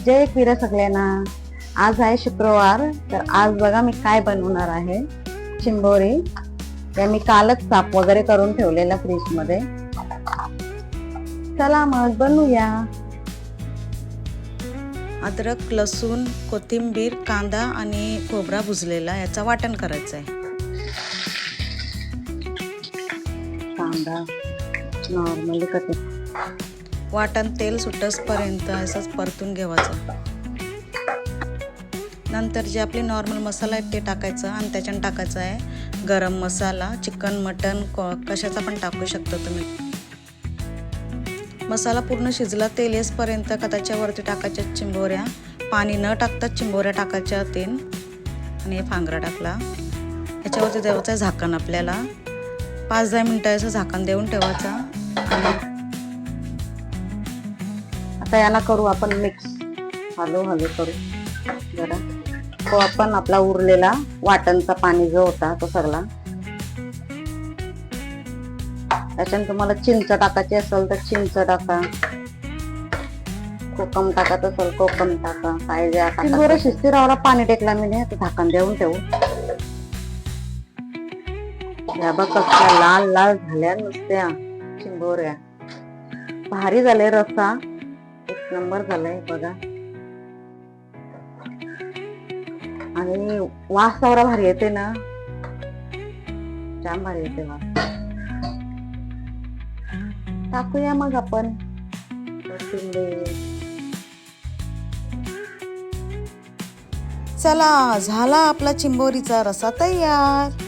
जय एकवीरा सगळ्यांना। आज आहे शुक्रवार, तर आज बघा मी काय बनवणार आहे। चिंबोरी या मी कालच साफ वगैरे करून ठेवलेला फ्रीज मध्ये। चला मग बनवूया। अद्रक, लसूण, कोथिंबीर, कांदा आणि खोबरा भुजलेला याचा वाटण करायचं आहे। कांदा नॉर्मली कट, वाटण तेल सुटसपर्यंत असंच परतून घ्यायचं। नंतर जे आपले नॉर्मल मसाला आहेत ते टाकायचं आणि त्याच्यात टाकायचं आहे गरम मसाला, चिकन, मटन कशाचा पण टाकू शकता तुम्ही। मसाला पूर्ण शिजला, तेल येसपर्यंत का त्याच्यावरती टाकायच्या चिंबोऱ्या, पाणी न टाकता चिंबोऱ्या टाकायच्या तेल आणि फांगरा टाकला। याच्यावरती द्यायचं झाकण, आपल्याला 5-10 मिनिटं असं झाकण देऊन ठेवायचं। आणि आता याला करू आपण मिक्स, हलू करू जरा। तो आपण आपला उरलेला वाटणचा पाणी जो होता तो सगळा, त्याच्यात तुम्हाला चिंच टाकायची असेल तर चिंच टाका, कोकम टाकत असेल कोकम टाका, काय जे चिंबोऱ्या शिस्ती राहायला पाणी टेकला मी नाही, झाकण देऊन ठेवू। या बघ कसल्या लाल लाल झाल्या नुसत्या चिंबोऱ्या, भारी झाले, रस्सा एक नंबर झालाय बघा। आणि वास एवढा भारी येते ना, जाम भारी येते वास। टाकूया मग आपण कोथिंबीर। चला, झाला आपला चिंबोरीचा रस्सा तयार।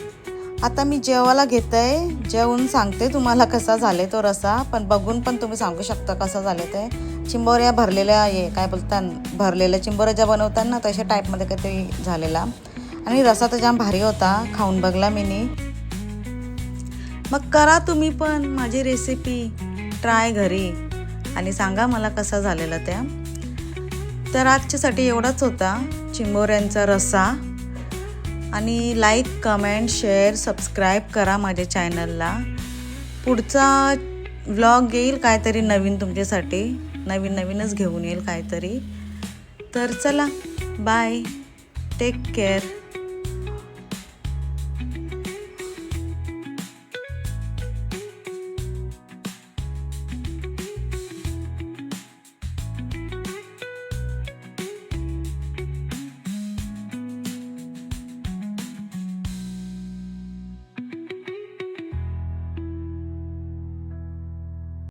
आता मी जेवायला घेते, जेवून सांगते तुम्हाला कसा झाले तो रस्सा, पण बघून पण तुम्ही सांगू शकता कसा झाले ते। चिंबोऱ्या भरलेल्या, हे काय बोलतात, भरलेल्या चिंबोऱ्या ज्या बनवतात ना तशा टाईपमध्ये काहीतरी झालेला, आणि रस्सा तर जाम भारी होता, खाऊन बघला मीनी। मग करा तुम्ही पण माझी रेसिपी ट्राय घरी आणि सांगा मला कसा झालेला त्या। तर आजच्यासाठी एवढाच होता चिंबोऱ्यांचा रस्सा। आणि लाईक, कमेंट, शेअर, सबस्क्राईब करा माझ्या चॅनलला। पुढचा व्लॉग येईल काहीतरी नवीन तुमच्यासाठी, नवीनच घेऊन येईल काहीतरी। तर चला, बाय, टेक केअर।